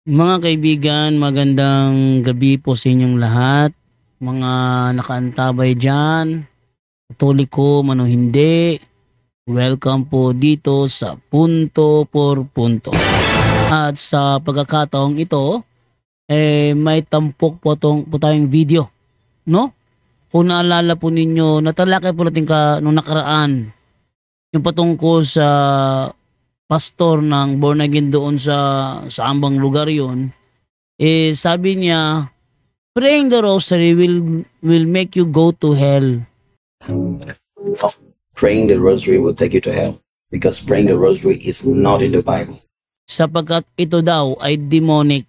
Mga kaibigan, magandang gabi po sa inyong lahat. Mga nakaantabay dyan, Katoliko man o hindi, welcome po dito sa Punto por Punto. At sa pagkakataong ito, may tampok po tayong video, no? Kung naalala po ninyo, natalakay po natin nung nakaraan, yung patungkol sa pastor ng born again doon sa ambang lugar yon. Sabi niya, praying the rosary will make you go to hell. Praying the rosary will take you to hell because praying the rosary is not in the Bible. Sapagkat ito daw ay demonic.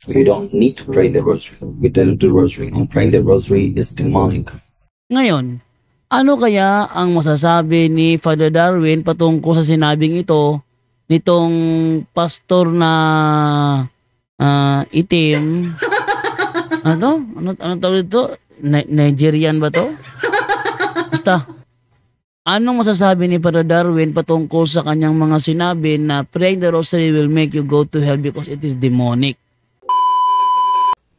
You don't need to pray the rosary. We don't do the rosary, and praying the rosary is demonic. Ngayon, ano kaya ang masasabi ni Father Darwin patungkol sa sinabing ito nitong pastor na itim? Ano to? Ano tawag dito? Nigerian ba to? Basta, anong masasabi ni Father Darwin patungkol sa kanyang mga sinabi na praying the rosary will make you go to hell because it is demonic?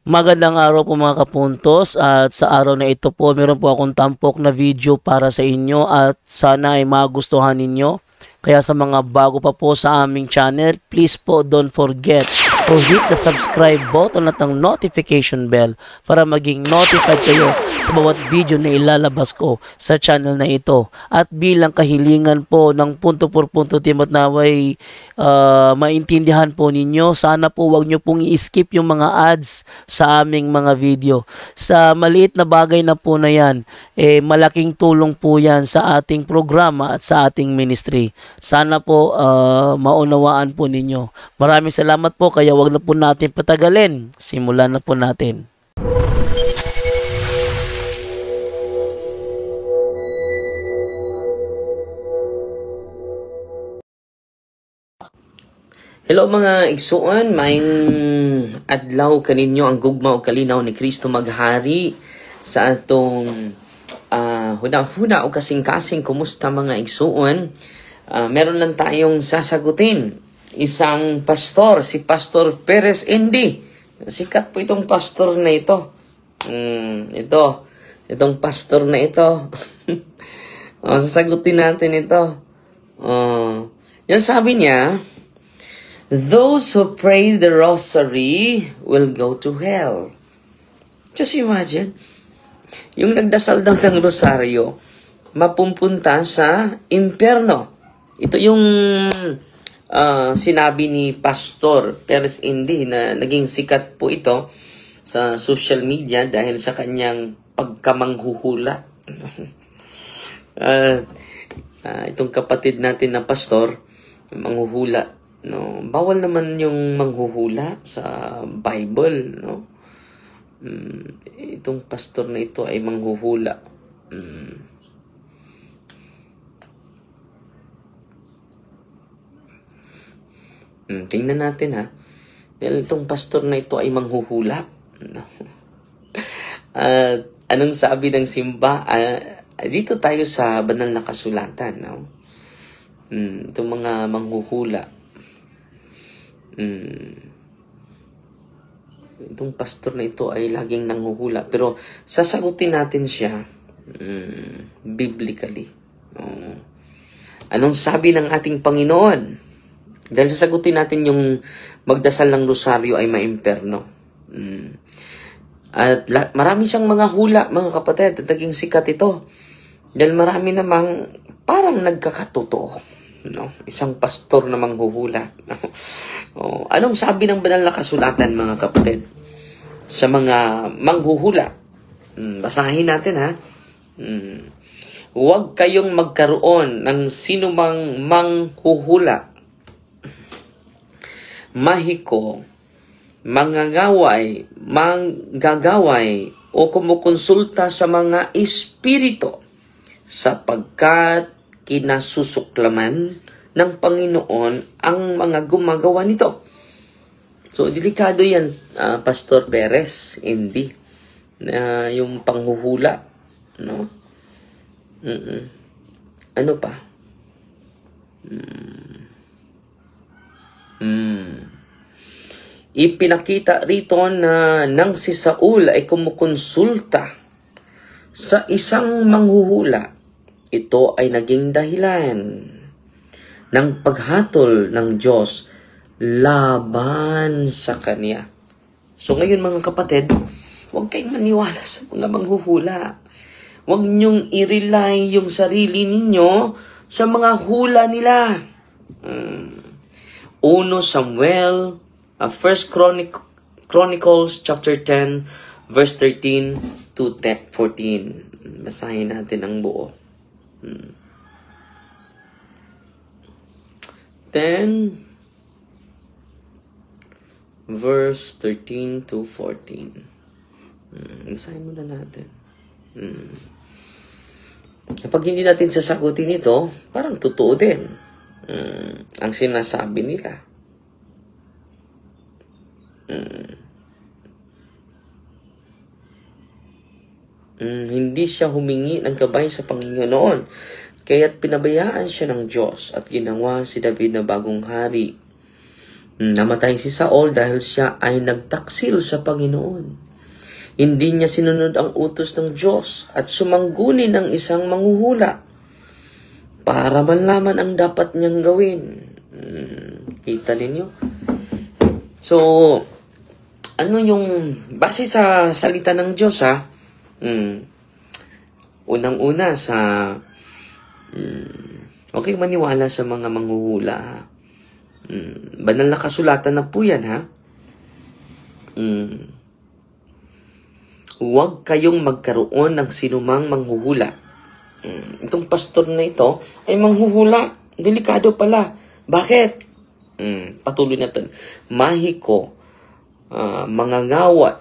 Magandang araw po mga kapuntos, at sa araw na ito po meron po akong tampok na video para sa inyo at sana ay magustuhan ninyo. Kaya sa mga bago pa po sa aming channel, please po don't forget to hit the subscribe button at ang notification bell para maging notified kayo sa bawat video na ilalabas ko sa channel na ito. At bilang kahilingan po ng Punto por Punto team at naway maintindihan po ninyo, sana po wag nyo pong i-skip yung mga ads sa aming mga video. Sa maliit na bagay na po na yan, malaking tulong po yan sa ating programa at sa ating ministry. Sana po maunawaan po ninyo. Maraming salamat po, kaya wag na po natin patagalin. Simulan na po natin. Hello mga igsuon, maayong adlaw kaninyo ang gugma o kalinaw ni Kristo maghari sa atong huna o kasing-kasing. Kumusta mga igsuon? Meron lang tayong sasagutin. Isang pastor, si Pastor Perez Indy. Sikat po itong pastor na ito. Itong pastor na ito. Sasagutin natin ito. Yan sabi niya, those who pray the rosary will go to hell. Just imagine, yung nagdasal daw ng rosaryo, mapupunta sa impyerno. Ito yung sinabi ni Pastor Perez Indy na naging sikat po ito sa social media dahil sa kanyang pagkamanghuhula. Itong kapatid natin na pastor, manghuhula. No, bawal naman yung manghuhula sa Bible, no? Itong pastor na ito ay manghuhula. Tingnan natin ha. Dahil itong pastor na ito ay manghuhula. No? Anong sabi ng simba? Dito tayo sa banal na kasulatan, no? Itong mga manghuhula. Itong pastor na ito ay laging nanghuhula, pero sasagutin natin siya biblically. Anong sabi ng ating Panginoon? Dahil sasagutin natin yung magdasal ng rosaryo ay maimperno. At marami siyang mga hula, mga kapatid, at naging sikat ito. Dahil marami namang parang nagkakatotoo. No? Isang pastor na manghuhula. No? Anong sabi ng banal na kasulatan, mga kapatid, sa mga manghuhula? Basahin natin ha. Huwag kayong magkaroon ng sinumang manghuhula, mahiko, manggagaway o kumukonsulta sa mga espiritu, sapagkat kinasusuklaman ng Panginoon ang mga gumagawa nito. So, delikado yan, Pastor Perez, hindi. Yung panghuhula. No? Ano pa? ipinakita rito na nang si Saul ay kumukonsulta sa isang manghuhula, ito ay naging dahilan ng paghatol ng Diyos laban sa kanya. So ngayon mga kapatid, huwag kayong maniwala sa mga manghuhula. Huwag niyong i-rely yung sarili ninyo sa mga hula nila. 1 Samuel, 1 Chronicles chapter 10 verse 13 to 14. Basahin natin ang buo. 10 verse 13 to 14. Basahin muna natin. Kapag hindi natin sasagutin ito, parang totoo din ang sinasabi nila. Hindi siya humingi ng gabay sa Panginoon, kaya't pinabayaan siya ng Diyos at ginawa si David na bagong hari. Namatay si Saul dahil siya ay nagtaksil sa Panginoon. Hindi niya sinunod ang utos ng Diyos at sumangguni ng isang manghuhula para malaman ang dapat niyang gawin. Kita ninyo? So, ano yung base sa salita ng Diyos, ha? Unang-una sa okay maniwala sa mga manghuhula, ha? Banal na kasulatan na po yan, ha? Huwag kayong magkaroon ng sinumang manghuhula. Itong pastor na ito ay manghuhula. Delikado pala. Bakit? Patuloy natin. Mahiko,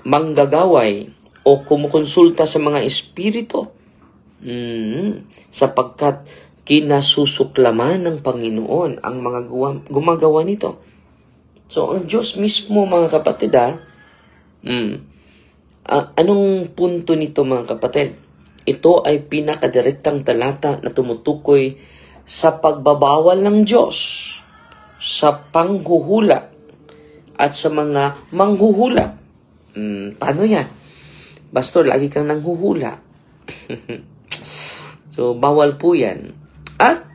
manggagaway, o kumukonsulta sa mga espiritu, sapagkat kinasusuklaman ng Panginoon ang mga gumagawa nito. So, ang Diyos mismo, mga kapatid, anong punto nito, mga kapatid? Ito ay pinakadirektang talata na tumutukoy sa pagbabawal ng Diyos sa panghuhula at sa mga manghuhula. Paano yan? Pastor, lagi kang nanghuhula. So, bawal po yan. At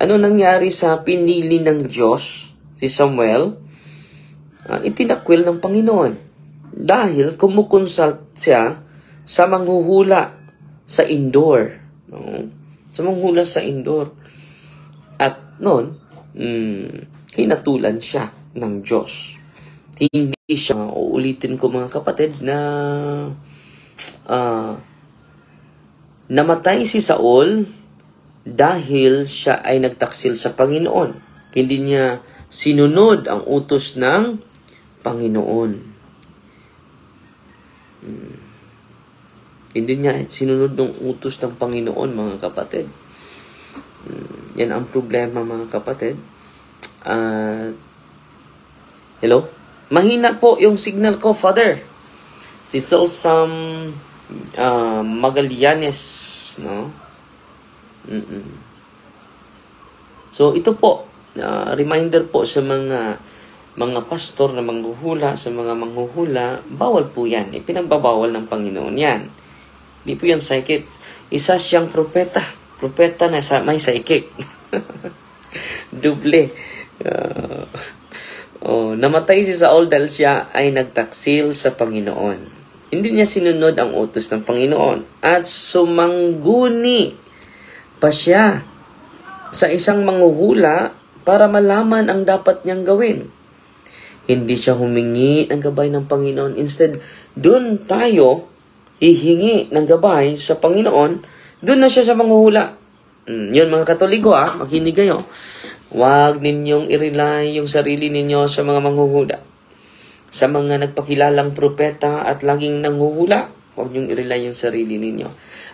ano nangyari sa pinili ng Diyos, si Samuel? Itinakwil ng Panginoon. Dahil kumukonsult siya sa manghuhula sa indoor. No? Sa manghula sa indoor. At noon, hinatulan siya ng Diyos. Hindi siya, uulitin ko mga kapatid, na namatay si Saul dahil siya ay nagtaksil sa Panginoon. Hindi niya sinunod ang utos ng Panginoon. Hindi niya sinunod ng utos ng Panginoon, mga kapatid. Yan ang problema, mga kapatid. Hello? Mahina po yung signal ko, Father. Si Sam Magallanes, no? So, ito po, reminder po sa mga pastor na manghuhula, sa mga manghuhula, bawal po yan. Pinagbabawal ng Panginoon yan. Hindi po yan psychic. Isa siyang propeta. Propeta na may psychic. Duble. Namatay si Saul dahil siya ay nagtaksil sa Panginoon. Hindi niya sinunod ang utos ng Panginoon. At sumangguni pa siya sa isang manghuhula para malaman ang dapat niyang gawin. Hindi siya humingi ng gabay ng Panginoon. Instead, doon tayo hihingi ng gabay sa Panginoon. Doon na siya sa manghuhula. Yun mga Katoliko, makinig kayo. Huwag ninyong i-rely yung sarili ninyo sa mga manghuhula. Sa mga nagpakilalang propeta at laging nanghuhula, huwag ninyong i-rely yung sarili ninyo.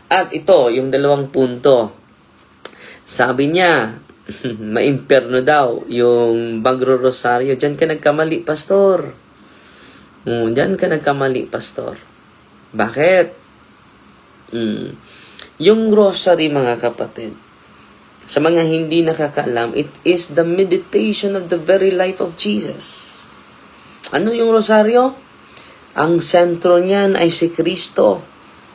At ito, yung dalawang punto. Sabi niya, maimperno daw yung bagro-rosaryo. Diyan ka nagkamali, pastor. Diyan ka nagkamali, pastor. Bakit? Yung rosary, mga kapatid, sa mga hindi nakakaalam, it is the meditation of the very life of Jesus. Ano yung rosaryo? Ang sentro niyan ay si Kristo.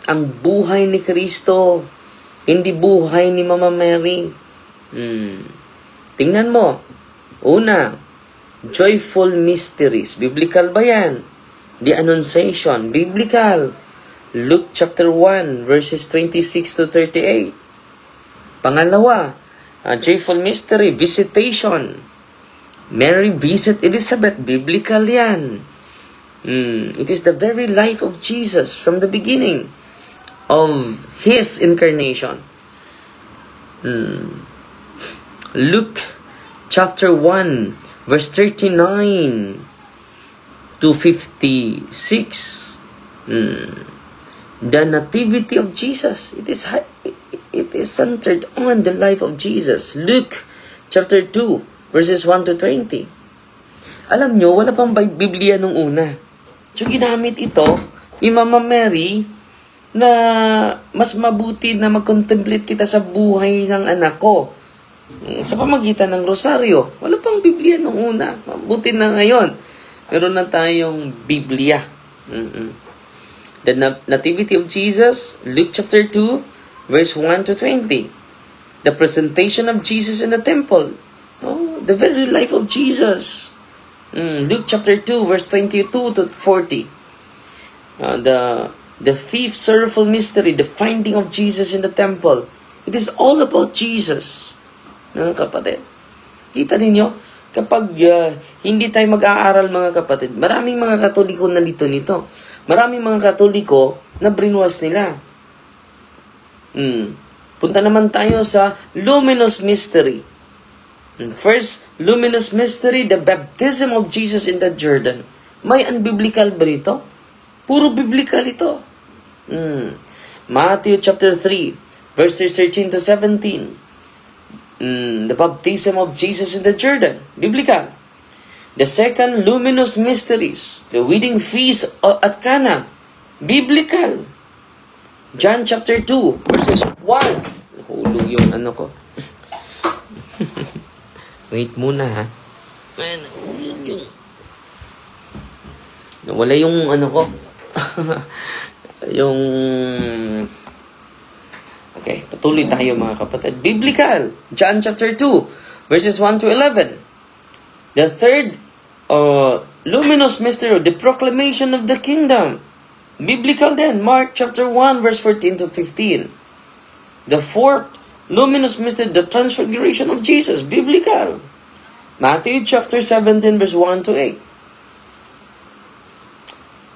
Ang buhay ni Kristo. Hindi buhay ni Mama Mary. Tingnan mo. Una, joyful mysteries. Biblical ba yan? The Annunciation. Biblical. Luke chapter 1, verses 26 to 38. Pangalawa, joyful mystery, visitation. Mary visit Elizabeth. Biblical yan. It is the very life of Jesus from the beginning of His incarnation. Luke chapter 1, verse 39 to 56. The nativity of Jesus. It is centered on the life of Jesus. Luke chapter 2, verses 1 to 20. Alam nyo, wala pang Biblia nung una. So, ginamit ito ni Mama Mary na mas mabuti na mag-contemplate kita sa buhay ng anak ko. Sa pamagitan ng rosaryo. Wala pang Biblia nung una. Mabuti na ngayon. Meron na tayong Biblia. The Nativity of Jesus, Luke chapter 2, verse 1 to 20. The presentation of Jesus in the temple. The very life of Jesus. Luke chapter 2, verse 22 to 40. The fifth sorrowful mystery, the finding of Jesus in the temple. It is all about Jesus. Mga kapatid. Kita ninyo, kapag hindi tayo mag-aaral mga kapatid, maraming mga Katoliko na lito nito. Maraming mga Katoliko na brinwas nila. Punta naman tayo sa luminous mystery. First, luminous mystery, the baptism of Jesus in the Jordan. May unbiblical ba nito? Puro biblical ito. Matthew chapter 3, verses 13 to 17. The baptism of Jesus in the Jordan. Biblical. The second, luminous mysteries, the wedding feast at Cana. Biblical. John chapter 2, verses 1. Hulog yung ano ko. Wait muna ha. Wala yung ano ko. Okay, patuloy tayo mga kapatid. Biblical. John chapter 2, verses 1 to 11. The third, luminous mystery, the proclamation of the kingdom. Biblical then. Mark chapter 1, verse 14 to 15. The fourth, luminous mystery, the transfiguration of Jesus. Biblical. Matthew chapter 17, verse 1 to 8.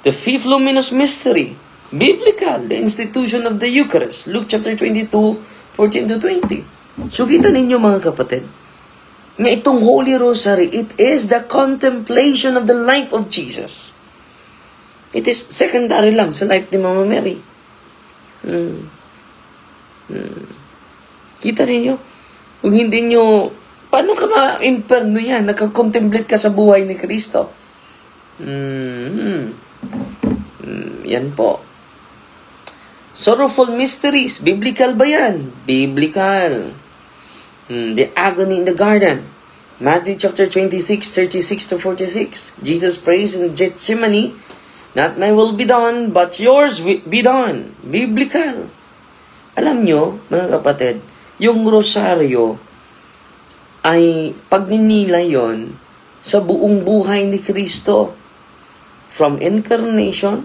The fifth luminous mystery. Biblical. The institution of the Eucharist. Luke chapter 22, 14 to 20. So kita ninyo mga kapatid, nga itong Holy Rosary, it is the contemplation of the life of Jesus. It is secondary lang sa life ni Mama Mary. Kita ninyo? Kung hindi nyo, paano ka ma-imperno yan? Nakakontemplate ka sa buhay ni Kristo. Yan po. Sorrowful mysteries. Biblical ba yan? Biblical. The agony in the garden. Matthew chapter 26, 36 to 46. Jesus prays in Gethsemane, not my will be done, but yours be done. Biblical. Alam nyo, mga kapatid, yung rosaryo ay pagninila yon sa buong buhay ni Kristo. From incarnation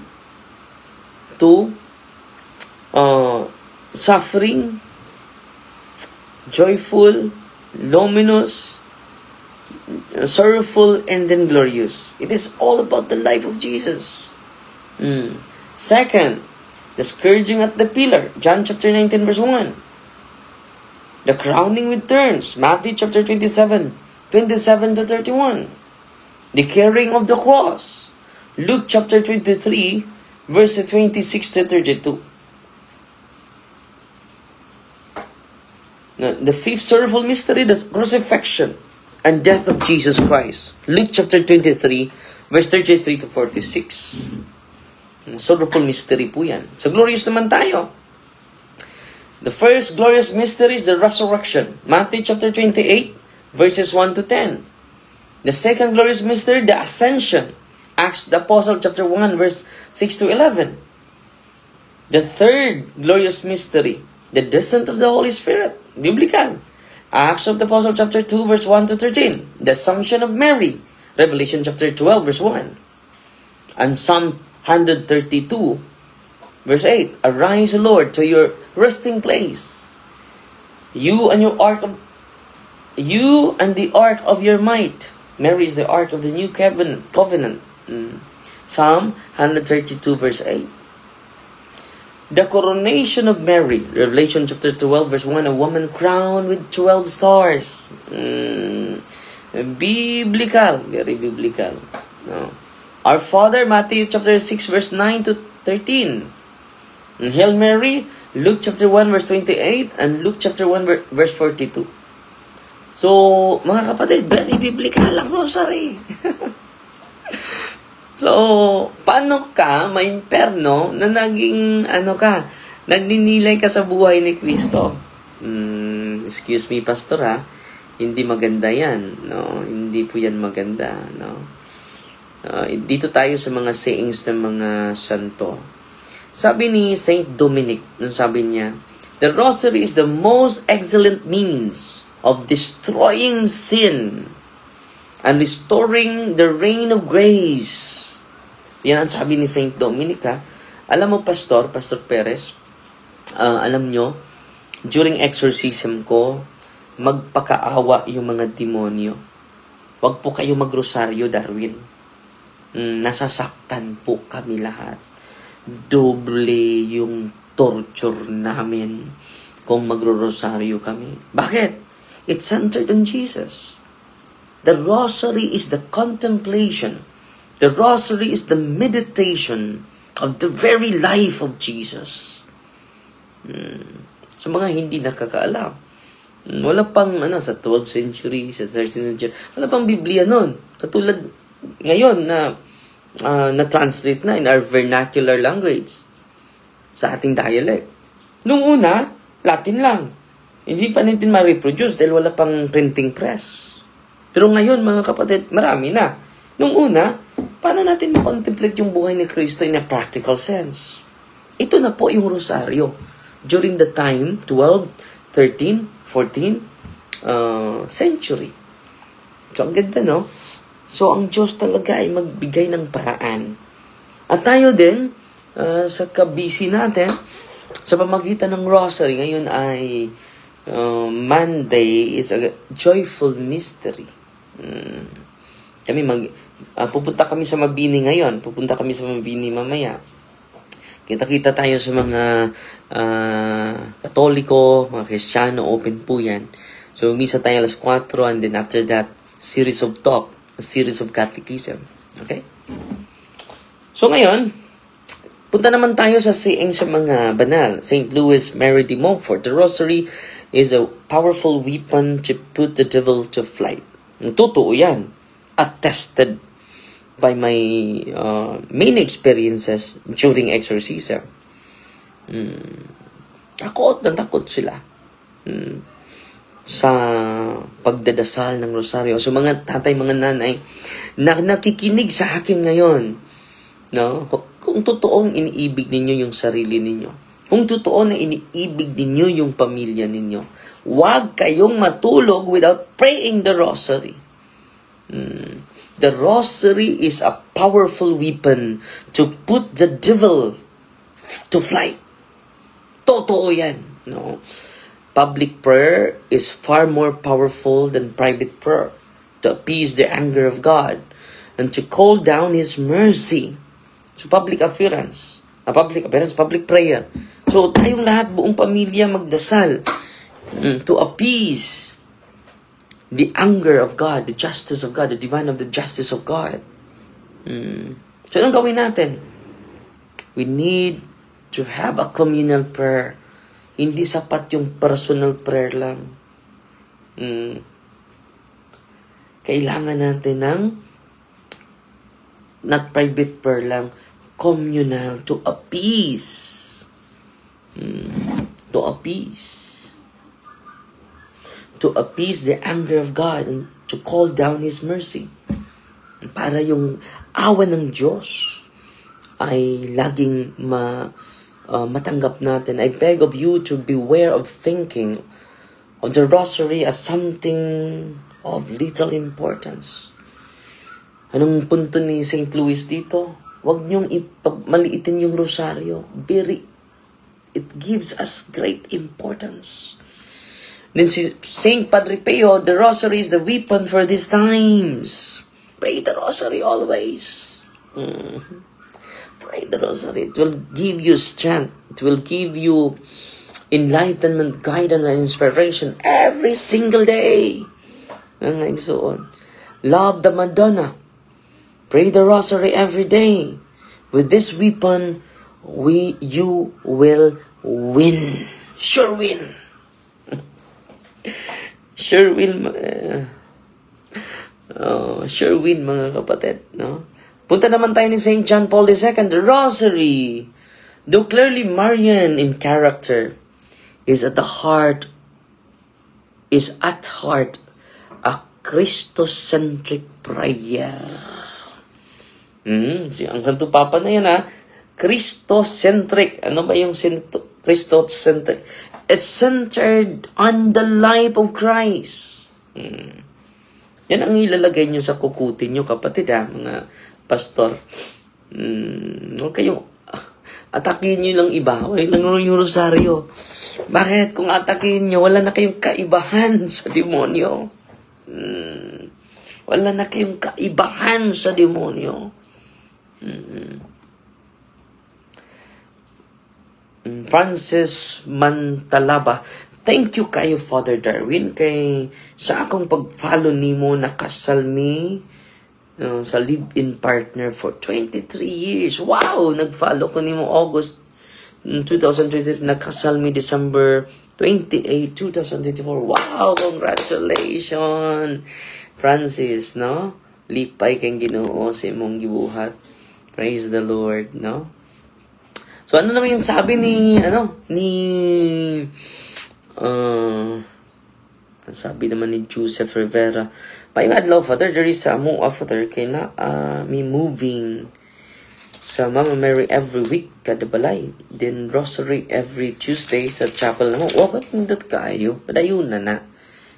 to suffering, joyful, luminous, sorrowful, and then glorious. It is all about the life of Jesus. Second, the scourging at the pillar. John chapter 19, verse 1. The crowning with thorns. Matthew chapter 27, 27 to 31. The carrying of the cross. Luke chapter 23, verse 26 to 32. Now, the fifth sorrowful mystery, the crucifixion and death of Jesus Christ. Luke chapter 23, verse 33 to 46. Sorrowful mystery po yan. So, glorious naman tayo. The first glorious mystery is the resurrection. Matthew chapter 28, verses 1 to 10. The second glorious mystery, the ascension. Acts the Apostle chapter 1 verse 6 to 11. The third glorious mystery, the descent of the Holy Spirit, biblical. Acts of the Apostle chapter 2 verse 1 to 13. The Assumption of Mary, Revelation chapter 12 verse 1. And Psalm 132 verse 8. Arise, O Lord, to your resting place. You and the ark of your might. Mary is the ark of the new covenant. Psalm 132 verse 8. The coronation of Mary, Revelation chapter 12 verse 1, a woman crowned with 12 stars. Biblical, very biblical. No. Our Father, Matthew chapter 6 verse 9 to 13. Hail Mary, Luke chapter 1 verse 28 and Luke chapter 1 verse 42. So, mga kapatid, very biblical ang rosary. So, paano ka maimperno na naging, nagninilay ka sa buhay ni Kristo? Excuse me, pastor ha, hindi maganda yan, no? Hindi po yan maganda, no? Dito tayo sa mga sayings ng mga santo. Sabi ni Saint Dominic, nung sabi niya, the rosary is the most excellent means of destroying sin and restoring the reign of grace. Yan ang sabi ni Saint Dominic, ha. Alam mo, Pastor Perez, alam nyo, during exorcism ko, magpakaawa yung mga demonyo. Huwag po kayo magrosaryo, Darwin. Nasasaktan po kami lahat. Doble yung torture namin kung magro-rosaryo kami. Bakit? It's centered on Jesus. The rosary is the contemplation. The rosary is the meditation of the very life of Jesus. Sa mga hindi nakakaalam, wala pang sa 12th century, sa 13th century, wala pang Biblia noon. Katulad ngayon na na-translate na in our vernacular language sa ating dialect. Nung una, Latin lang. Hindi pa natin ma-reproduce dahil wala pang printing press. Pero ngayon, mga kapatid, marami na. Nung una, paano natin ma-contemplate yung buhay ni Kristo in a practical sense? Ito na po yung rosaryo. During the time, 12, 13, 14 century. So, ang ganda, no? So, ang Diyos talaga ay magbigay ng paraan. At tayo din, sa kabisi natin, sa pamagitan ng rosary, ngayon ay Monday is a joyful mystery. Kami pupunta kami sa Mabini ngayon. Pupunta kami sa Mabini mamaya. Kita-kita tayo sa mga Katoliko, mga Kristiyano, open po yan. So, misa tayo alas 4 and then after that, series of talk, a series of catechism. Okay? So, ngayon, punta naman tayo sa saying sa mga banal. St. Louis Mary de Montfort, the rosary is a powerful weapon to put the devil to flight. Totoo yan. Attested by my many experiences during exorcism. Takot na takot sila sa pagdadasal ng rosaryo. So mga tatay, mga nanay na nakikinig sa akin ngayon, no? Kung totoong iniibig ninyo yung sarili ninyo, kung totoo na iniibig ninyo yung pamilya ninyo, huwag kayong matulog without praying the rosary. The rosary is a powerful weapon to put the devil to flight. Totoo yan. No? Public prayer is far more powerful than private prayer to appease the anger of God and to call down His mercy. So public appearance, public prayer. So tayong lahat, buong pamilya magdasal to appease the anger of God, the justice of God, the divine of the justice of God. So, anong gawin natin? We need to have a communal prayer. Hindi sapat yung personal prayer lang. Kailangan natin ng not private prayer lang, communal to appease. To appease. To appease the anger of God and to call down His mercy. para yung awa ng Diyos ay laging matanggap natin. I beg of you to beware of thinking of the rosary as something of little importance. Anong punto ni St. Louis dito? Huwag niyong maliitin yung rosaryo. It gives us great importance. Then si St. Padre Pio, the rosary is the weapon for these times. Pray the rosary always. Pray the rosary. It will give you strength. It will give you enlightenment, guidance, and inspiration every single day. And so on. Love the Madonna. Pray the rosary every day. With this weapon, you will win. Sure win. Sure win. Sure win, mga kapatid. No? Punta naman tayo ni St. John Paul II. The rosary, though clearly Marian in character, is at heart a Christocentric prayer. Ang Santo Papa na yan, ha? Christocentric. Ano ba yung Christocentric? It's centered on the life of Christ. Yan ang ilalagay nyo sa kukutin nyo, kapatid, ha? Mga pastor. Huwag kayong atakin nyo lang iba. Huwag lang yung rosaryo. Bakit? Kung atakin nyo, wala na kayong kaibahan sa demonyo. Wala na kayong kaibahan sa demonyo. Francis Mantalaba, thank you kayo, Father Darwin, sa akong pag-follow nimo nakasal mi sa live-in partner for 23 years. Wow! Nag-follow ko nimo August 2023, nakasal mi December 28, 2024. Wow! Congratulations, Francis, no? Lipay kang Ginoo sa imong gibuhat. Praise the Lord, no? So, ano naman yung sabi sabi naman ni Joseph Rivera, mayong adlaw, Father, there is mo Father, kay na me moving sa Mama Mary every week, kada balay. Then, rosary every Tuesday sa chapel na mo. Wakit nindot kaayo. Padayon na.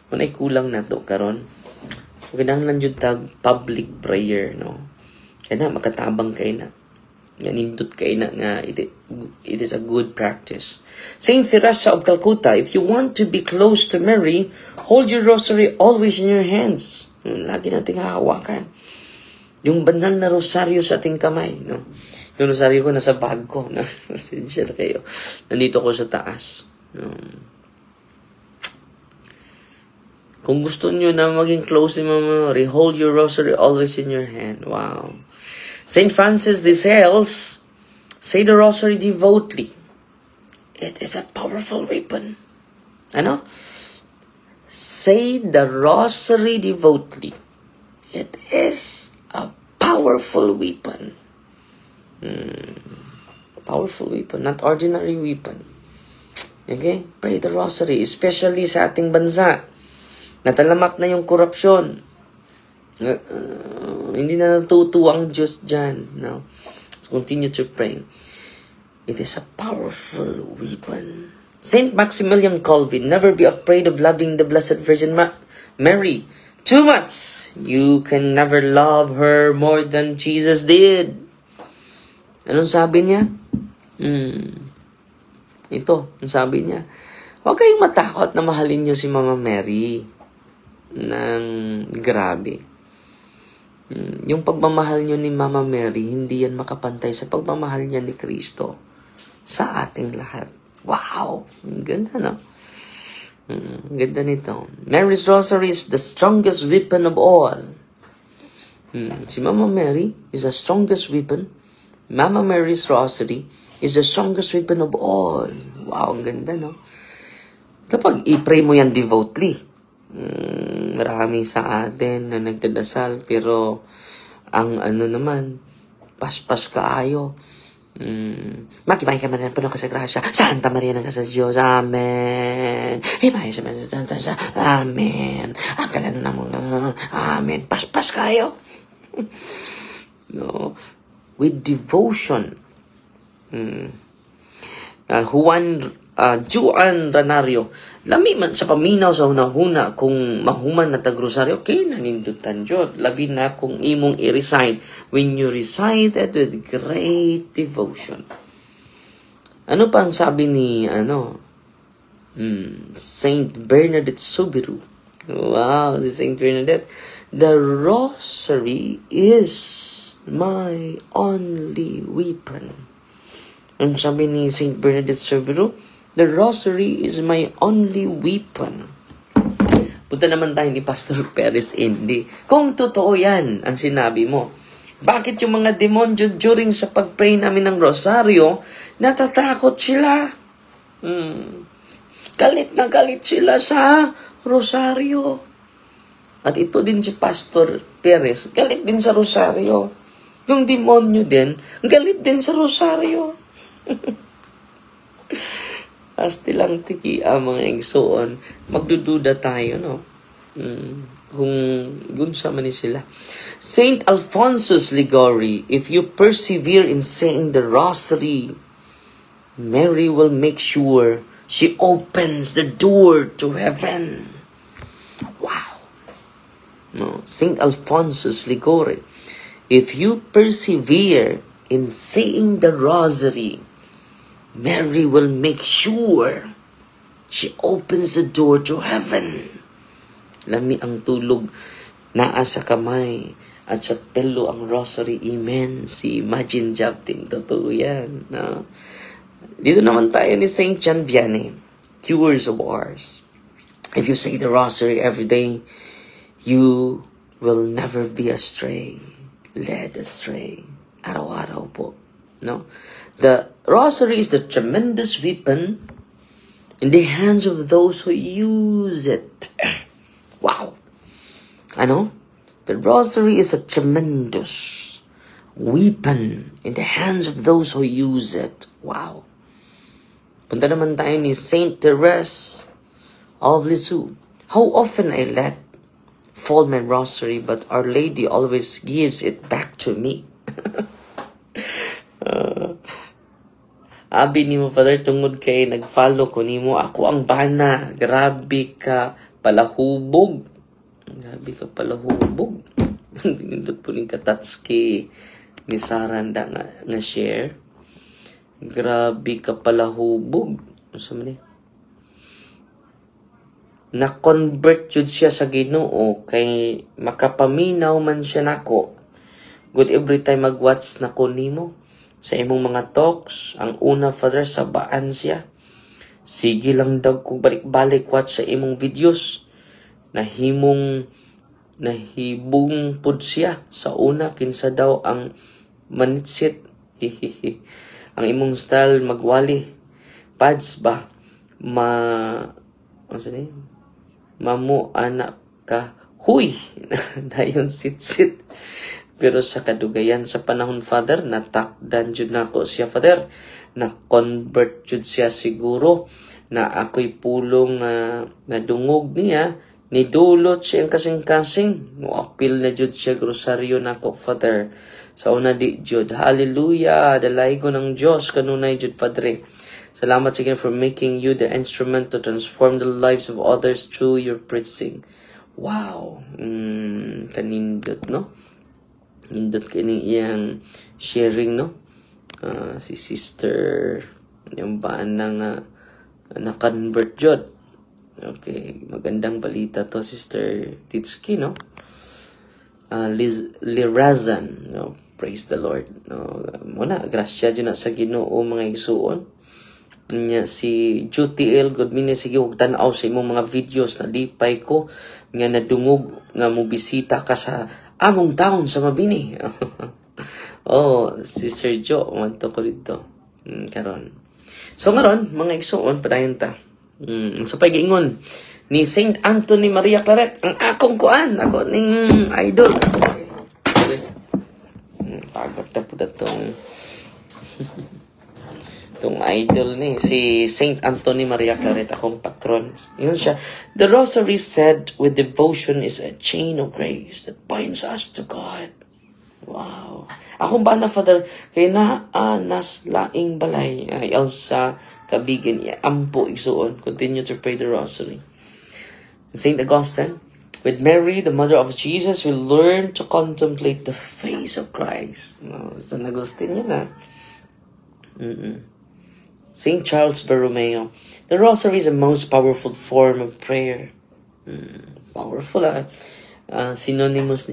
Kung ay kulang na to karon. So, kinahanglan jud tag public prayer, no? Kaya na, makatabang kayo na. Nindot kayo na nga, it is a good practice. Saint Teresa of Calcutta, if you want to be close to Mary, hold your rosary always in your hands. Lagi nating hahawakan. Yung banal na rosaryo sa ating kamay, no? Yung rosaryo ko nasa bag ko, no? Pasensya na kayo. Nandito ko sa taas. Kung gusto nyo na maging close ni Mama Mary, hold your rosary always in your hand. Wow. St. Francis de Sales, say the rosary devoutly. It is a powerful weapon. Ano? Say the rosary devoutly. It is a powerful weapon. Powerful weapon, not ordinary weapon. Okay? Pray the rosary, especially sa ating bansa. Natalamak na yung korupsyon. Hindi na natutuwa ang Diyos dyan. No? So continue to pray. It is a powerful weapon. Saint Maximilian Kolbe, never be afraid of loving the Blessed Virgin Mary too much. You can never love her more than Jesus did. Anong sabi niya? Ito, ang sabi niya. Huwag kayong matakot na mahalin niyo si Mama Mary ng grabe. Yung pagmamahal nyo ni Mama Mary, hindi yan makapantay sa pagmamahal niya ni Kristo sa ating lahat. Wow! Ganda, no? Ganda nito. Mary's Rosary is the strongest weapon of all. Si Mama Mary is the strongest weapon. Mama Mary's Rosary is the strongest weapon of all. Wow, ang ganda, no? Kapag i-pray mo yan devoutly, marami sa atin na nagdadasal, pero ang ano naman, paspas kaayo. Magibay ka man ng puno ka sa grasya. Santa Maria ng sa Diyos. Amen. Himay sa Santa siya. Amen. Ang kalano na mo. Amen. Paspas kayo. No, with devotion. Juan Ranario, lami man sa paminaw sa hunahuna kung mahuman na tagrosaryo, okay, nanindutan Diyod. Labi na kung imong i-recite when you recited with great devotion. Ano pa ang sabi ni, Saint Bernadette Soubirous? Wow, si Saint Bernadette. The rosary is my only weapon. Ang sabi ni Saint Bernadette Soubirous, the rosary is my only weapon. Punta naman tayo ni Pastor Perez Indy. Kung totoo yan ang sinabi mo, bakit yung mga demonyo during sa pag-pray namin ng rosaryo, natatakot sila? Galit na galit sila sa rosaryo. At ito din si Pastor Perez, galit din sa rosaryo. Yung demonyo din, galit din sa rosaryo. Asti lang tiki mga igsoon, magdududa tayo, no? Kung gunsa man ni sila. Saint Alphonsus Ligori, if you persevere in saying the rosary, Mary will make sure she opens the door to heaven. Wow. No, Saint Alphonsus Ligori, if you persevere in saying the rosary, Mary will make sure she opens the door to heaven. Lami ang tulog naa sa kamay at sa pelo ang rosary. Amen. Si Imagine Japting. Totoo yan. No? Dito naman tayo ni Saint John Vianney. Cures of Wars. If you say the rosary every day, you will never be astray. Led astray. Araw-araw po. No? The rosary is the tremendous weapon in the hands of those who use it. Wow. The rosary is a tremendous weapon in the hands of those who use it. Wow. Punta naman tayo ni Saint Therese of Lisieux. How often I let fall my rosary, but Our Lady always gives it back to me. Abi ni mo, Father, tungod kay nag-follow ko ni mo, ako ang bana. Grabe ka palahubog. Grabe ka palahubog. Pinindot po rin katatski ni Saranda nga share. Grabe ka palahubog. Ano man na-convert yun siya sa Ginoo kay makapaminaw man siya nako. Good every time mag-watch na ko nimo sa imong mga talks. Ang una, Father, sabaan siya. Sige lang daw kung balik-balik watch sa imong videos. Nahibong pud siya. Sa una, kinsa daw ang manitsit. Ang imong style magwali. Pads ba? Mamu anak ka. Huy! Dayon sit-sit. Pero sa kadugayan sa panahon, Father, natakdan jud nako siya, Father. Na-convert jud siya siguro na ako'y pulong nadungog niya. Nidulot siya ang kasing-kasing. Muapil na jud siya grosaryo nako, Father. Sa una di jud. Hallelujah! Dalay ko ng Diyos. Kanunay jud, Padre. Salamat again for making you the instrument to transform the lives of others through your preaching. Wow! Kanindot, no? Nindot kini iyang sharing, no? Si Sister, yung baan na na-convert jud. Okay, magandang balita to, Sister Titski, no? Lirazan, no? Praise the Lord. No? Muna, grasya dyan na sa Ginoo, mga igsuon. Nya si JTL, good minute, sige, huwag tanaw sa imong mga videos na lipay ko, nga nadungog, nga mo bisita ka sa among taon sa Mabini. Oh, Sister Jo, umanto ko dito. Karon. So, ngaron, mga igsuon, padayon ta. So, pag-ingon, ni Saint Anthony Maria Claret, ang akong kuan, ako ning idol. Pagod na po na itong idol ni si Saint Anthony Maria Claret, akong patron. Yun siya. The rosary said with devotion is a chain of grace that binds us to God. Wow. Akong ba na, Father, kay nas laing balay, ayaw sa kabigan, ampo igsuon. Continue to pray the rosary. St. Augustine, with Mary, the mother of Jesus, we learn to contemplate the face of Christ. No, St. Augustine yun na. St. Charles Borromeo, the rosary is the most powerful form of prayer. Powerful, synonymous,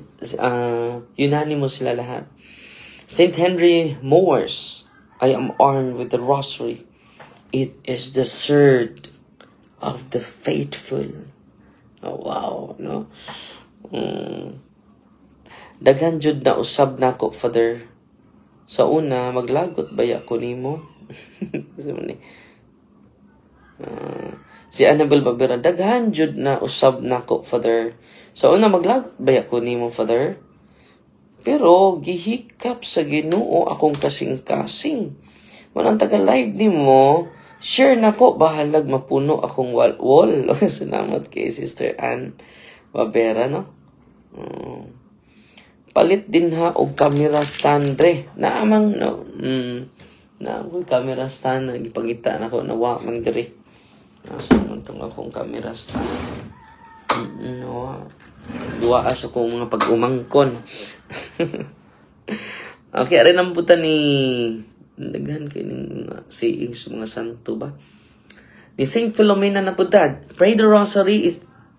unanimous sila lahat. St. Henry Moores, I am armed with the rosary. It is the sword of the faithful. Oh, wow, no? Daghan jud na usab nako, Father. Sa una, maglagot baya ko nimo. Si Annabel Babera, daghan jud na usab nako, Father. Sa una, maglagot baya ko nimo, Father. Pero gihikap sa Ginoo akong kasing-kasing. Walang taga-live nimo, share nako, bahalag mapuno akong wall. Salamat kay Sister Ann Babera, no? Palit din ha og camera stand re. Naamang no. Na akong camera stand na gipangita nako na wa man diri. Asa man tong akong camera stand. No. Duwa sa akong mga pag-umangkon. Okay, ari nang buta ni daghan kay ning sayings mga santo ba. Ni Saint Philomena na pudad, pray the rosary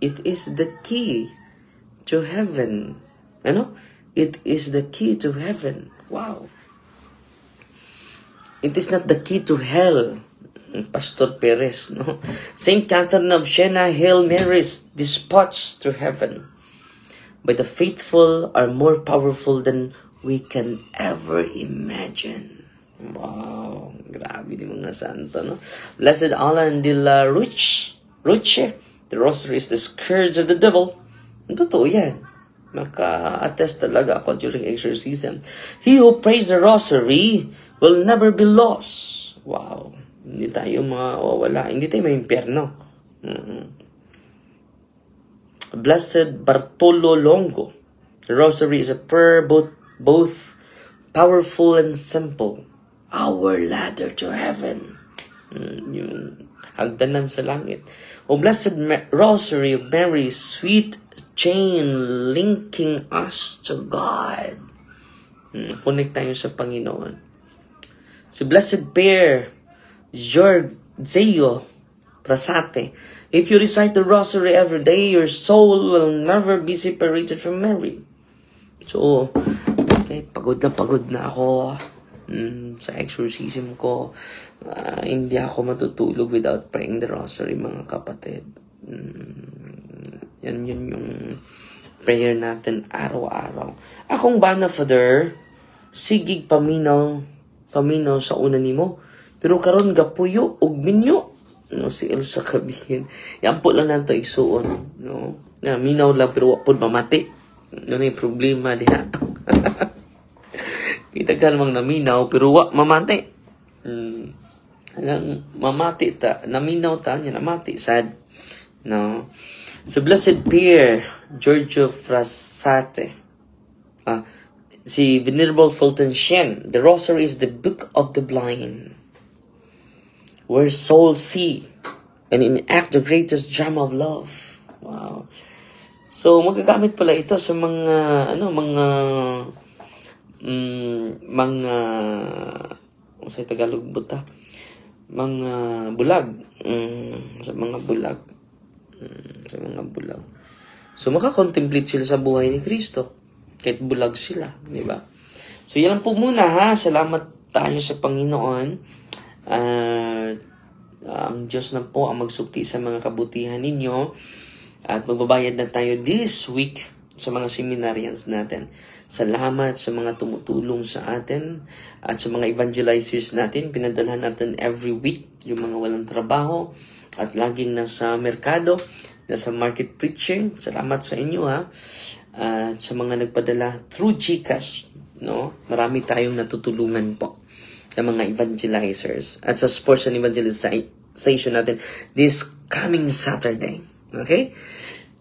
it is the key to heaven. Ano? It is the key to heaven. Wow. It is not the key to hell. Pastor Perez, no? Saint Catherine of Siena, Hail Marys, dispatched to heaven. But the faithful are more powerful than we can ever imagine. Wow. Grabe di mga santo, no? Blessed Alan de la Ruche. The rosary is the scourge of the devil. Totoo yan. Maka-attest talaga ako during exorcism. He who prays the rosary will never be lost. Wow. Hindi tayo mawawala. Hindi tayo may impyerno. Blessed Bartolo Longo. The rosary is a prayer both powerful and simple. Our ladder to heaven. Yung hagdanan sa langit. O blessed rosary of Mary, sweet chain linking us to God. Connect tayo sa Panginoon. Si Blessed Pair, Giorgio Prasate, if you recite the rosary every day, your soul will never be separated from Mary. So, kahit pagod na ako sa exorcism ko, hindi ako matutulog without praying the rosary, mga kapatid. Yan yung prayer natin araw-araw. Akong bana, Father, sigig paminaw sa una nimo, pero karon gapuyo og minyo, no? Si Elsa Kabihin, yan po lang nato igsuon, no? Na minaw lang pero wa pud mamati. Ano yung problema diha? Kita ka namang naminaw pero wa mamati. Mamati ta, naminaw ta niya, namati, sad, no? So, Blessed Pierre, Giorgio Frassate, si Venerable Fulton Sheen, the rosary is the book of the blind, where souls see and enact the greatest drama of love. Wow. So, magagamit pala ito sa mga sa Tagalog buta, mga bulag, sa mga bulag. So, makakontemplate sila sa buhay ni Kristo. Kahit bulag sila, di ba? So, yan po muna, ha. Salamat tayo sa Panginoon. Ang Diyos na po ang magsukti sa mga kabutihan ninyo. At magbabayad na tayo this week sa mga seminarians natin. Salamat sa mga tumutulong sa atin at sa mga evangelizers natin. Pinadalhan natin every week yung mga walang trabaho at laging nasa merkado, nasa market preaching. Salamat sa inyo, ha. At sa mga nagpadala through GCash, no? Marami tayong natutulungan po ng mga evangelizers. At sa sports and evangelization natin this coming Saturday. Okay?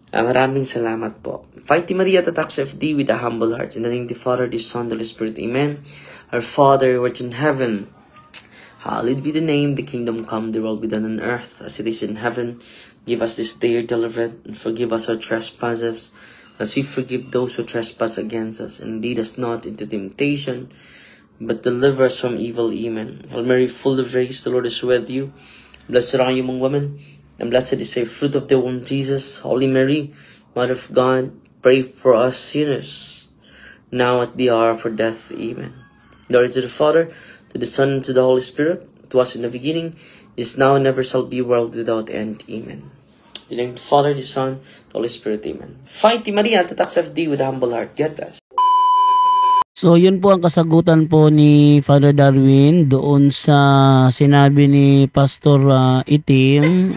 Maraming salamat po. Fighty Maria Tatax FD with a humble heart. In the name of the Father, the Son, the Holy Spirit. Amen. Our Father, who art in heaven, hallowed be the name. The kingdom come, the will be done on earth as it is in heaven. Give us this day our daily bread, and forgive us our trespasses, as we forgive those who trespass against us. And lead us not into temptation, but deliver us from evil. Amen. Hail Mary, full of grace, the Lord is with you. Blessed are you among women, and blessed is the fruit of the womb, Jesus. Holy Mary, Mother of God, pray for us sinners, now at the hour of our death. Amen. Glory to the Father, to the Son, and to the Holy Spirit, to us in the beginning, is now, and never shall be, world without end. Amen. In the name of the Father, the Son, the Holy Spirit. Amen. Fighty Maria, Tatax FD with a humble heart. God bless. So, yun po ang kasagutan po ni Father Darwin doon sa sinabi ni Pastor Itim,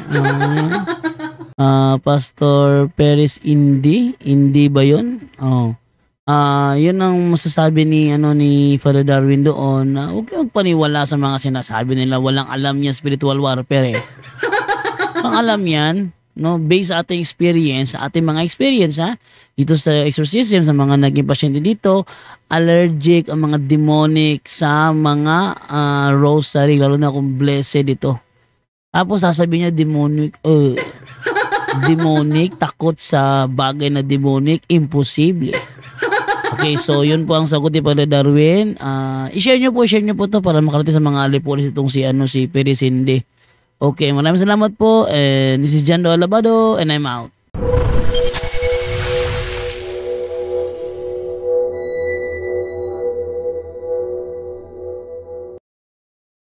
Pastor Perez Indi ba yun? Oh. Yun ang masasabi ni Father Darwin doon. Huwag kayong paniwala sa mga sinasabi nila. Walang alam yan spiritual warfare eh. Walang alam yan. No, based sa ating experience, sa ating mga experience dito sa exorcism, sa mga naging pasyente dito, allergic ang mga demonic sa mga rosary, lalo na kung blessed ito. Tapos sasabihin niya demonic, demonic, takot sa bagay na demonic, imposible. Okay, so yun po ang sagot ni Father Darwin. I-share nyo po to para makarating sa mga alipulis itong si Perez Hindi. Okay, maraming salamat po. And this is Jando Alabado and I'm out.